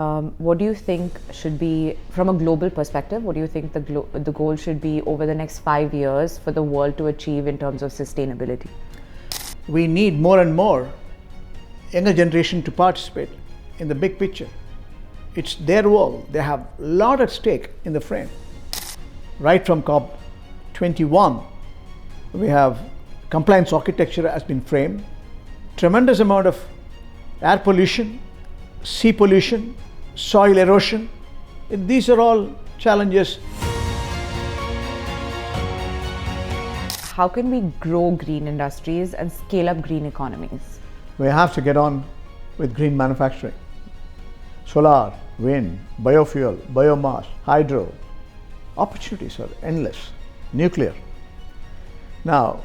What do you think should be, from a global perspective, what do you think the goal should be over the next 5 years for the world to achieve in terms of sustainability? We need more and more younger generation to participate in the big picture. It's their role. They have a lot at stake in the frame. Right from COP21, we have compliance architecture has been framed. Tremendous amount of air pollution, sea pollution, soil erosion. These are all challenges. How can we grow green industries and scale up green economies? We have to get on with green manufacturing. Solar, wind, biofuel, biomass, hydro. Opportunities are endless. Nuclear. Now,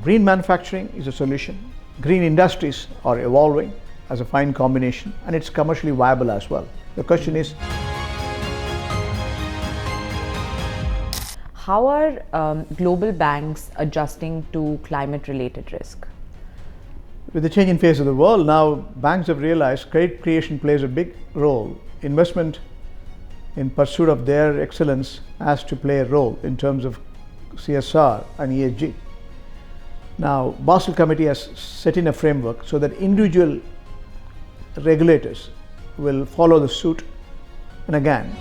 green manufacturing is a solution. Green industries are evolving as a fine combination, and it's commercially viable as well. The question is, how are global banks adjusting to climate-related risk? with the changing face of the world, now banks have realized credit creation plays a big role. Investment in pursuit of their excellence has to play a role in terms of CSR and ESG. Now, Basel Committee has set in a framework so that individual regulators will follow the suit. And again,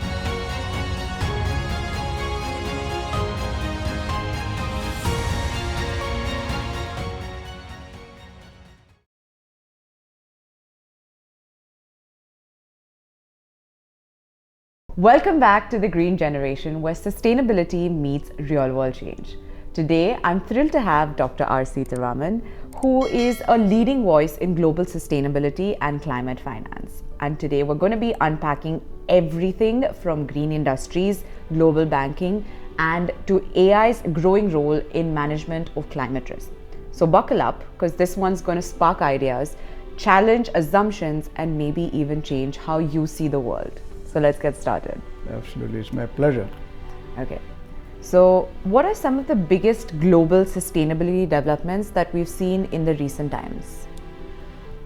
Welcome back to The Green Generation, where sustainability meets real-world change. Today, I'm thrilled to have Dr. R. Seetharaman, who is a leading voice in global sustainability and climate finance. And today, we're going to be unpacking everything from green industries, global banking, and to AI's growing role in management of climate risk. So buckle up, because this one's going to spark ideas, challenge assumptions, and maybe even change how you see the world. So let's get started. absolutely, it's my pleasure. Okay. So what are some of the biggest global sustainability developments that we've seen in the recent times?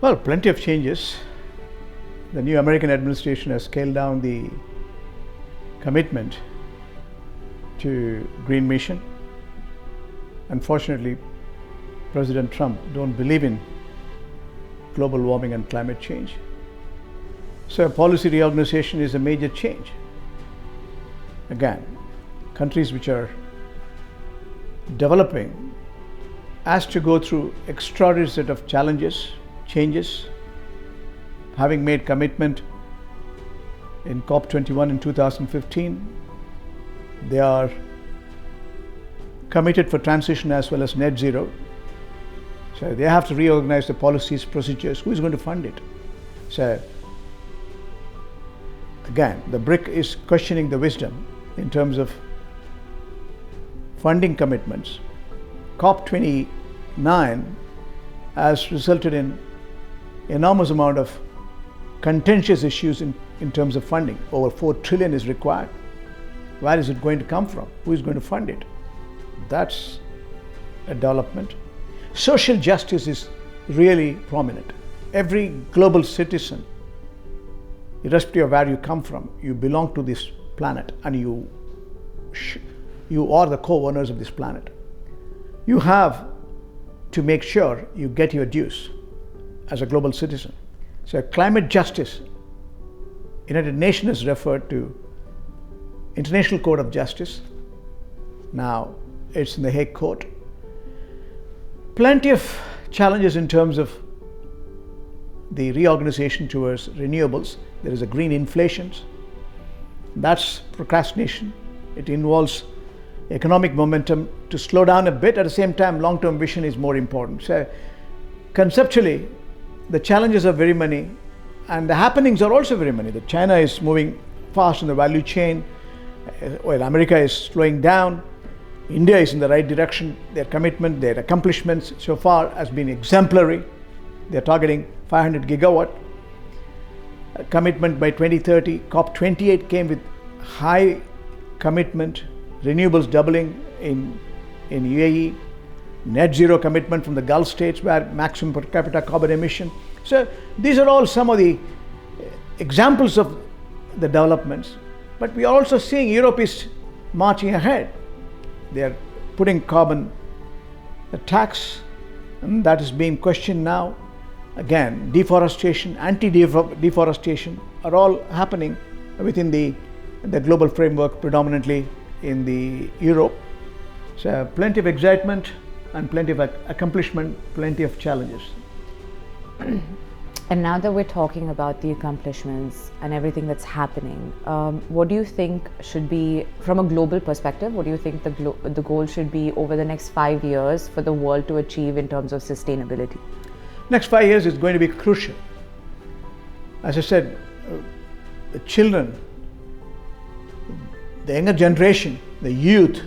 Well, plenty of changes. The new American administration has scaled down the commitment to green mission. Unfortunately, President Trump don't believe in global warming and climate change. So policy reorganization is a major change. Again, countries which are developing has to go through extraordinary set of challenges, changes, having made commitment in COP21 in 2015. They are committed for transition as well as net zero. So they have to reorganize the policies, procedures. Who is going to fund it? So again, the BRIC is questioning the wisdom in terms of funding commitments. COP29 has resulted in enormous amount of contentious issues in terms of funding. Over 4 trillion is required. Where is it going to come from? Who is going to fund it? That's a development. Social justice is really prominent. Every global citizen, irrespective of where you come from, you belong to this planet, and you are the co-owners of this planet. You have to make sure you get your dues as a global citizen. So climate justice, United Nations has referred to International Court of Justice. Now it's in the Hague Court. Plenty of challenges in terms of the reorganization towards renewables. There is a green inflation. That's procrastination. It involves economic momentum to slow down a bit. At the same time, long-term vision is more important. So conceptually, the challenges are very many, and the happenings are also very many. China is moving fast in the value chain, while America is slowing down. India is in the right direction. Their commitment, their accomplishments so far has been exemplary. They're targeting 500 gigawatt commitment by 2030. COP28 came with high commitment, renewables doubling in UAE, net zero commitment from the Gulf states where maximum per capita carbon emission. So these are all some of the examples of the developments, but we are also seeing Europe is marching ahead. They are putting carbon tax, and that is being questioned now. Again, deforestation, anti-deforestation are all happening within the global framework, predominantly in the Europe. So plenty of excitement and plenty of accomplishment, plenty of challenges. And now that we're talking about the accomplishments and everything that's happening, what do you think should be, from a global perspective, what do you think the goal should be over the next 5 years for the world to achieve in terms of sustainability? Next 5 years is going to be crucial. As I said, the children, the younger generation, the youth,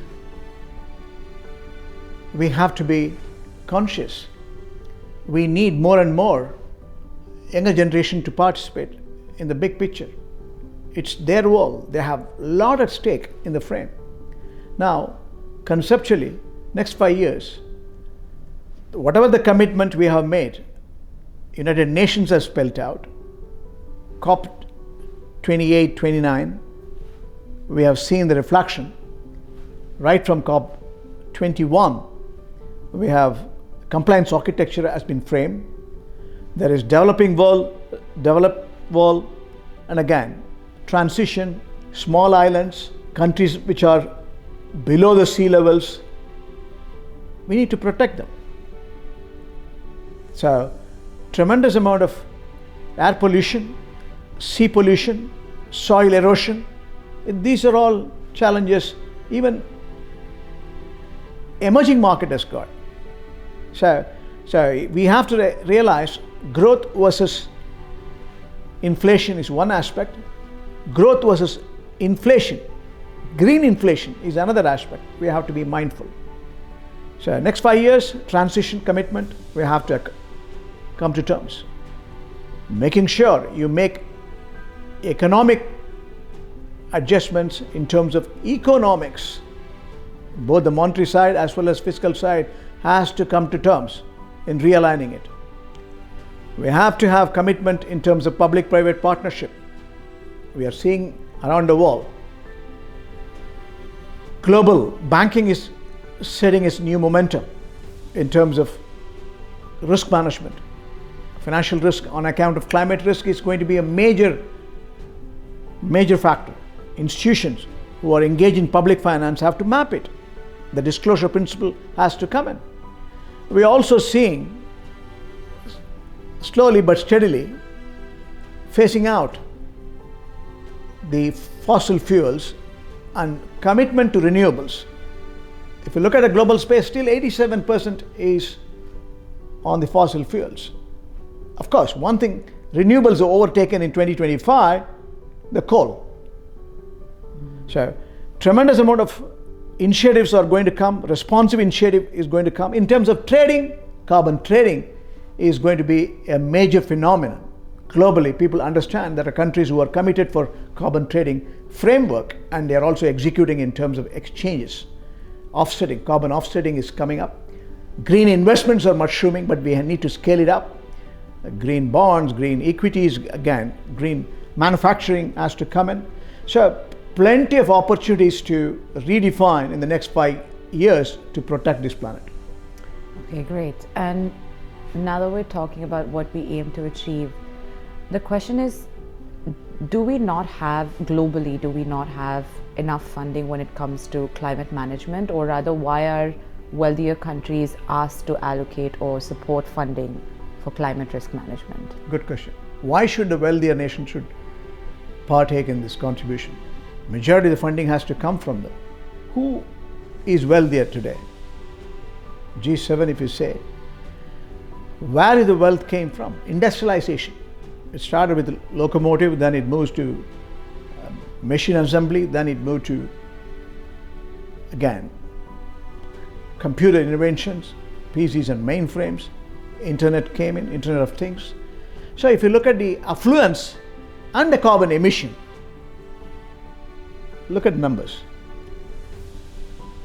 we have to be conscious. We need more and more younger generation to participate in the big picture. It's their world. They have a lot at stake in the frame. Now, conceptually, next 5 years, whatever the commitment we have made, United Nations has spelled out, COP 28, 29, we have seen the reflection. Right from COP 21, we have compliance architecture has been framed. There is developing world, developed world, and again, transition, small islands, countries which are below the sea levels. We need to protect them. So, tremendous amount of air pollution, sea pollution, soil erosion. These are all challenges even emerging market has got. So we have to realize growth versus inflation is one aspect. Growth versus inflation, green inflation is another aspect. We have to be mindful. So next 5 years, transition commitment, we have to come to terms. Making sure you make economic adjustments in terms of economics. Both the monetary side as well as fiscal side has to come to terms in realigning it. We have to have commitment in terms of public-private partnership. We are seeing around the world, global banking is setting its new momentum in terms of risk management. Financial risk on account of climate risk is going to be a major factor. Institutions who are engaged in public finance have to map it. The disclosure principle has to come in. We are also seeing slowly but steadily phasing out the fossil fuels and commitment to renewables. If you look at a global space, still 87% is on the fossil fuels. Of course, one thing, renewables are overtaken in 2025, the coal. So, tremendous amount of initiatives are going to come, responsive initiative is going to come. In terms of trading, carbon trading is going to be a major phenomenon. Globally, people understand that there are countries who are committed for carbon trading framework, and they are also executing in terms of exchanges. Offsetting, carbon offsetting is coming up. Green investments are mushrooming, but we need to scale it up. Green bonds, green equities, again, green manufacturing has to come in. So, plenty of opportunities to redefine in the next 5 years to protect this planet. Okay, great. And now that we're talking about what we aim to achieve, the question is, do we not have enough funding when it comes to climate management, or rather why are wealthier countries asked to allocate or support funding for climate risk management? Good question. Why should the wealthier nation should partake in this contribution? Majority of the funding has to come from them. Who is wealthier today? G7, if you say. Where did the wealth came from? Industrialization. It started with the locomotive, then it moves to machine assembly, then it moved to, again, computer inventions, PCs and mainframes. Internet came in, Internet of Things. So if you look at the affluence and the carbon emission, look at numbers.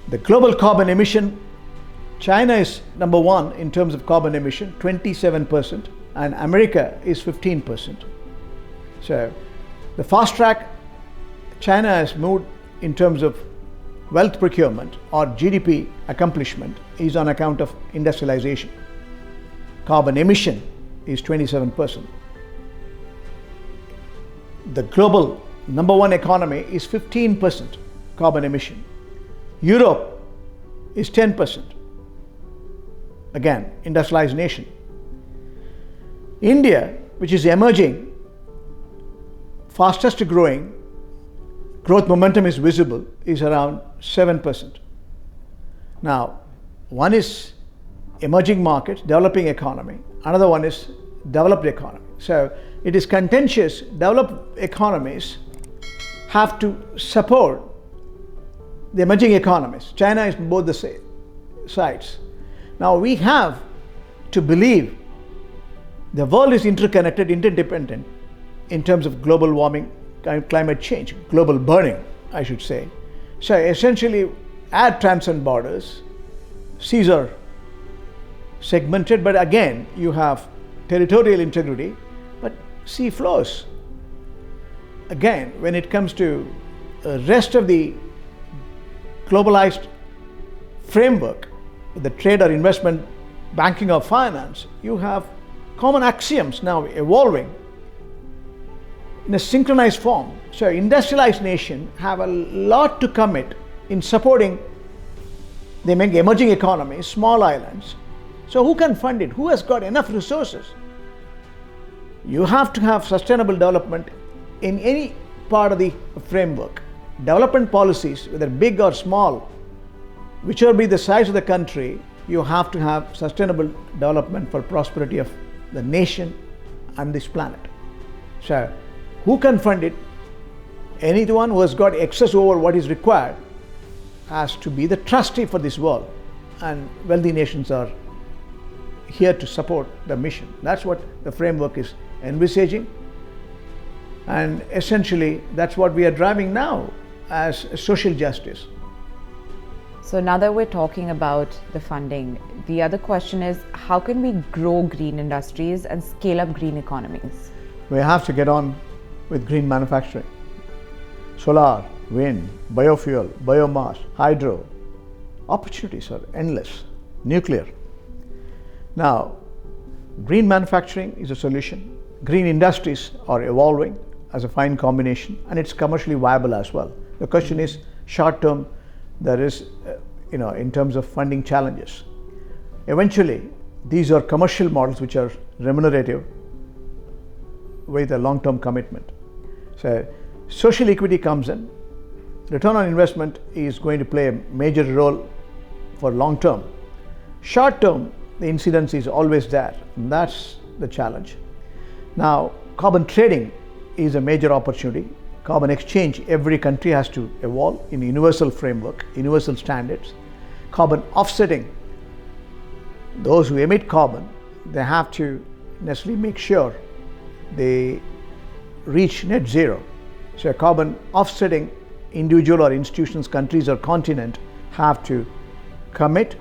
The global carbon emission, China is number one in terms of carbon emission, 27%, and America is 15%. So the fast track China has moved in terms of wealth procurement or GDP accomplishment is on account of industrialization. Carbon emission is 27%. The global number one economy is 15% carbon emission. Europe is 10%. Again, industrialized nation. India, which is emerging, fastest growing, growth momentum is visible, is around 7%. Now, one is emerging markets, developing economy. Another one is developed economy. So it is contentious. Developed economies have to support the emerging economies. China is both the sides. Now we have to believe the world is interconnected, interdependent in terms of global warming, climate change, global burning, I should say. So essentially, add transcend borders, seas are segmented, but again, you have territorial integrity, but sea flows. Again, when it comes to the rest of the globalized framework, the trade or investment, banking or finance, you have common axioms now evolving in a synchronized form. So industrialized nations have a lot to commit in supporting the emerging economies, small islands. So who can fund it? Who has got enough resources? You have to have sustainable development in any part of the framework. Development policies, whether big or small, whichever be the size of the country, you have to have sustainable development for prosperity of the nation and this planet. So who can fund it? Anyone who has got excess over what is required has to be the trustee for this world, and wealthy nations are here to support the mission. That's what the framework is envisaging, and essentially that's what we are driving now as social justice. So now that we're talking about the funding, the other question is, how can we grow green industries and scale up green economies? We have to get on with green manufacturing. Solar, wind, biofuel, biomass, hydro. Opportunities are endless. Nuclear. Now, green manufacturing is a solution. Green industries are evolving as a fine combination, and it's commercially viable as well. The question is, short term, there is, in terms of funding challenges. Eventually, these are commercial models which are remunerative with a long-term commitment. So, social equity comes in. Return on investment is going to play a major role for long-term. Short-term, the incidence is always there, and that's the challenge. Now, carbon trading is a major opportunity. Carbon exchange, every country has to evolve in a universal framework, universal standards. Carbon offsetting, those who emit carbon, they have to necessarily make sure they reach net zero. So carbon offsetting, individual or institutions, countries or continent have to commit,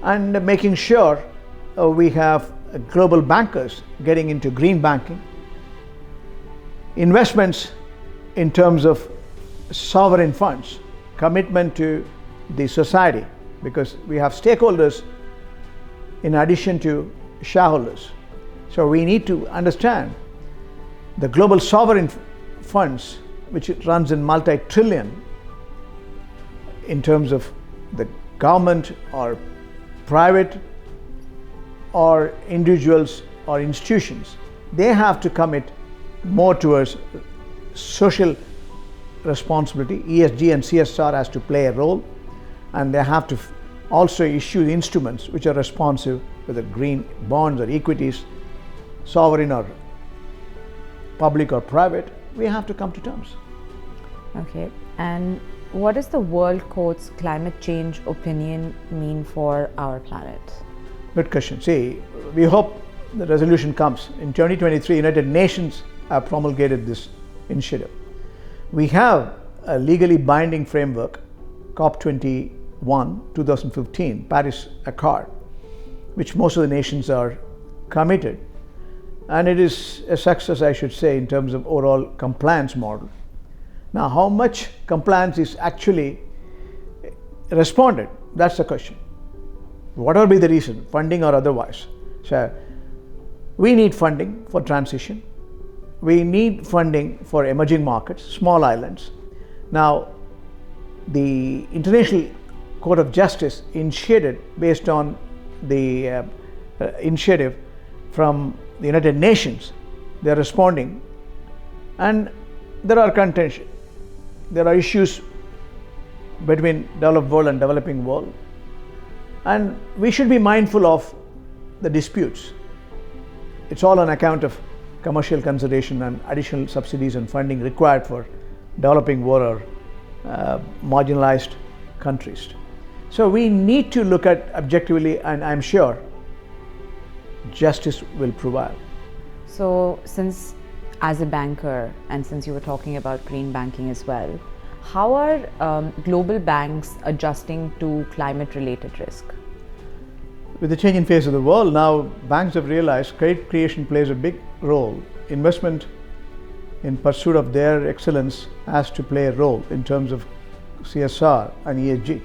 and making sure we have global bankers getting into green banking. Investments in terms of sovereign funds, commitment to the society, because we have stakeholders in addition to shareholders. So we need to understand the global sovereign funds, which it runs in multi-trillion, in terms of the government or private or individuals or institutions. They have to commit more towards social responsibility. ESG and CSR has to play a role, and they have to also issue instruments which are responsive, whether green bonds or equities, sovereign or public or private. We have to come to terms. Okay, and what does the World Court's climate change opinion mean for our planet? Good question. See, we hope the resolution comes. In 2023, United Nations have promulgated this initiative. We have a legally binding framework, COP21 2015, Paris Accord, which most of the nations are committed. and it is a success, I should say, in terms of overall compliance model. Now, how much compliance is actually responded, that's the question. Whatever be the reason, funding or otherwise. So we need funding for transition. We need funding for emerging markets, small islands. Now, the International Court of Justice initiated, based on the initiative from the United Nations, they are responding, and there are contention. There are issues between developed world and developing world, and we should be mindful of the disputes. It's all on account of commercial consideration and additional subsidies and funding required for developing world or marginalized countries. So we need to look at objectively, and I'm sure justice will prevail. So since as a banker, and since you were talking about green banking as well, how are global banks adjusting to climate related risk? With the changing face of the world, now banks have realized credit creation plays a big role. Investment in pursuit of their excellence has to play a role in terms of CSR and ESG.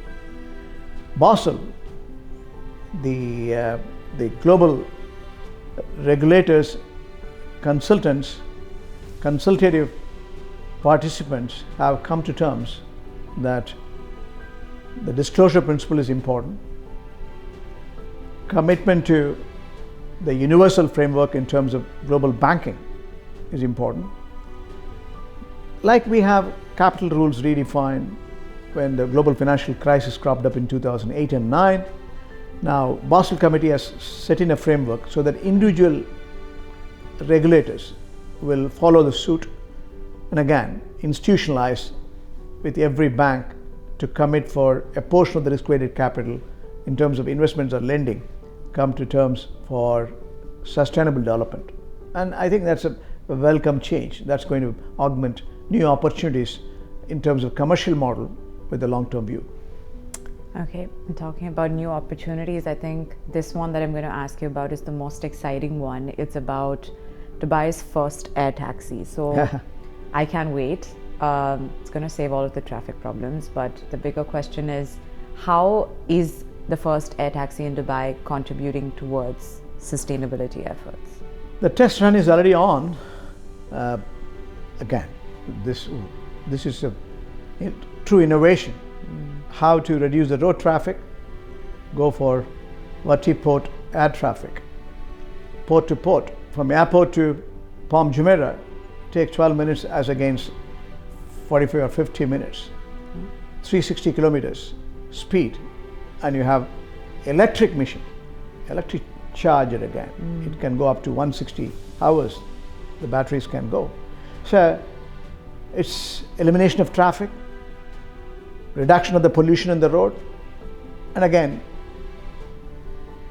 Basel, the global regulators, consultants, consultative participants have come to terms that the disclosure principle is important. Commitment to the universal framework in terms of global banking is important. Like we have capital rules redefined when the global financial crisis cropped up in 2008 and 9. Now, Basel Committee has set in a framework so that individual regulators will follow the suit and again institutionalize with every bank to commit for a portion of the risk-weighted capital in terms of investments or lending, come to terms for sustainable development. And I think that's a welcome change. That's going to augment new opportunities in terms of commercial model with a long-term view. Okay, and talking about new opportunities, I think this one that I'm going to ask you about is the most exciting one. It's about Dubai's first air taxi. So I can't wait. It's going to save all of the traffic problems. But the bigger question is, how is the first air taxi in Dubai contributing towards sustainability efforts? The test run is already on. Again, this is a true innovation. How to reduce the road traffic, go for vertiport air traffic, port to port. From airport to Palm Jumeirah takes 12 minutes as against 45 or 50 minutes. 360 kilometers speed, and you have electric mission, electric charger again. It can go up to 160 hours, the batteries can go. So it's elimination of traffic, reduction of the pollution in the road, and again,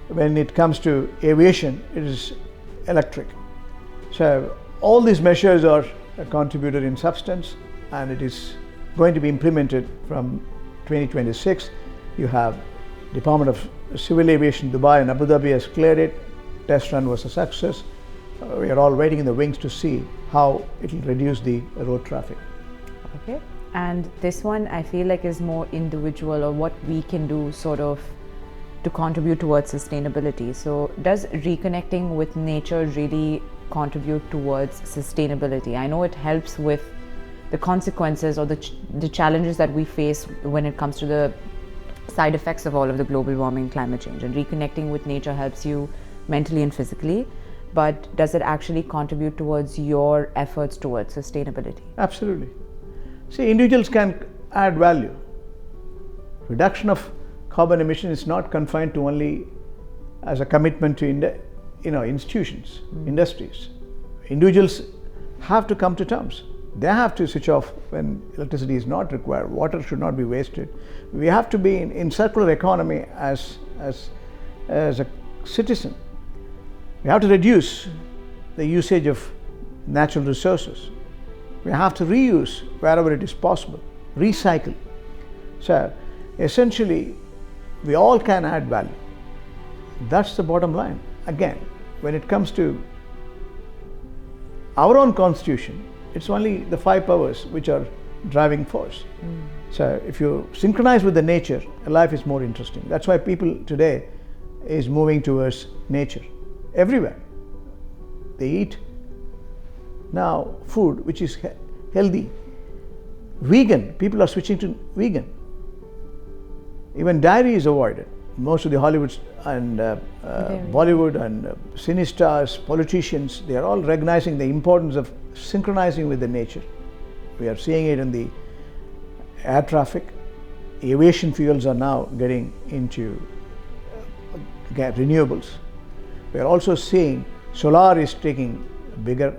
when it comes to aviation, it is electric. So all these measures are a contributor in substance, and it is going to be implemented from 2026. You have Department of Civil Aviation Dubai and Abu Dhabi has cleared it. Test run was a success. We are all waiting in the wings to see how it will reduce the road traffic. Okay. And this one I feel like is more individual, or what we can do sort of to contribute towards sustainability. So does reconnecting with nature really contribute towards sustainability? I know it helps with the consequences or the challenges that we face when it comes to the side effects of all of the global warming, climate change, and reconnecting with nature helps you mentally and physically. But does it actually contribute towards your efforts towards sustainability? Absolutely. See, individuals can add value. Reduction of carbon emission is not confined to only as a commitment to institutions, industries. Individuals have to come to terms. They have to switch off when electricity is not required. Water should not be wasted. We have to be in circular economy as a citizen. We have to reduce the usage of natural resources. We have to reuse wherever it is possible, recycle. So essentially, we all can add value. That's the bottom line. Again, when it comes to our own constitution, it's only the 5 powers which are driving force. So if you synchronize with the nature, life is more interesting. That's why people today is moving towards nature everywhere. They eat now food which is healthy. Vegan, people are switching to vegan. Even dairy is avoided. Most of the Hollywood and Bollywood and cine stars, politicians, they are all recognizing the importance of synchronizing with the nature. We are seeing it in the air traffic. Aviation fuels are now getting into renewables. We are also seeing solar is taking a bigger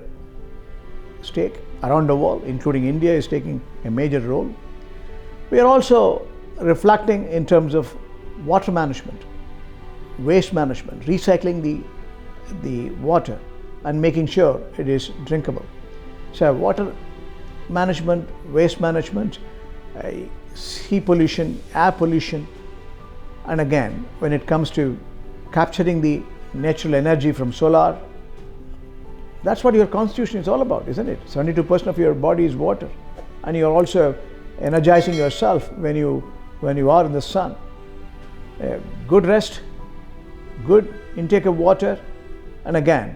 stake around the world, including India is taking a major role. We are also reflecting in terms of water management, waste management, recycling the water and making sure it is drinkable. So water management, waste management, sea pollution, air pollution, and again when it comes to capturing the natural energy from solar, that's what your constitution is all about, isn't it? 72% of your body is water, and you're also energizing yourself when you are in the sun. Good rest, good intake of water, and again,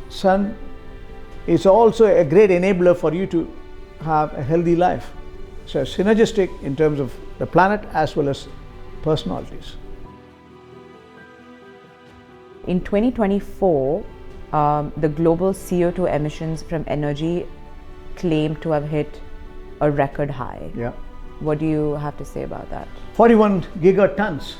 sun is also a great enabler for you to have a healthy life. So synergistic in terms of the planet as well as personalities. In 2024, the global CO2 emissions from energy claim to have hit a record high. Yeah. What do you have to say about that? 41 gigatons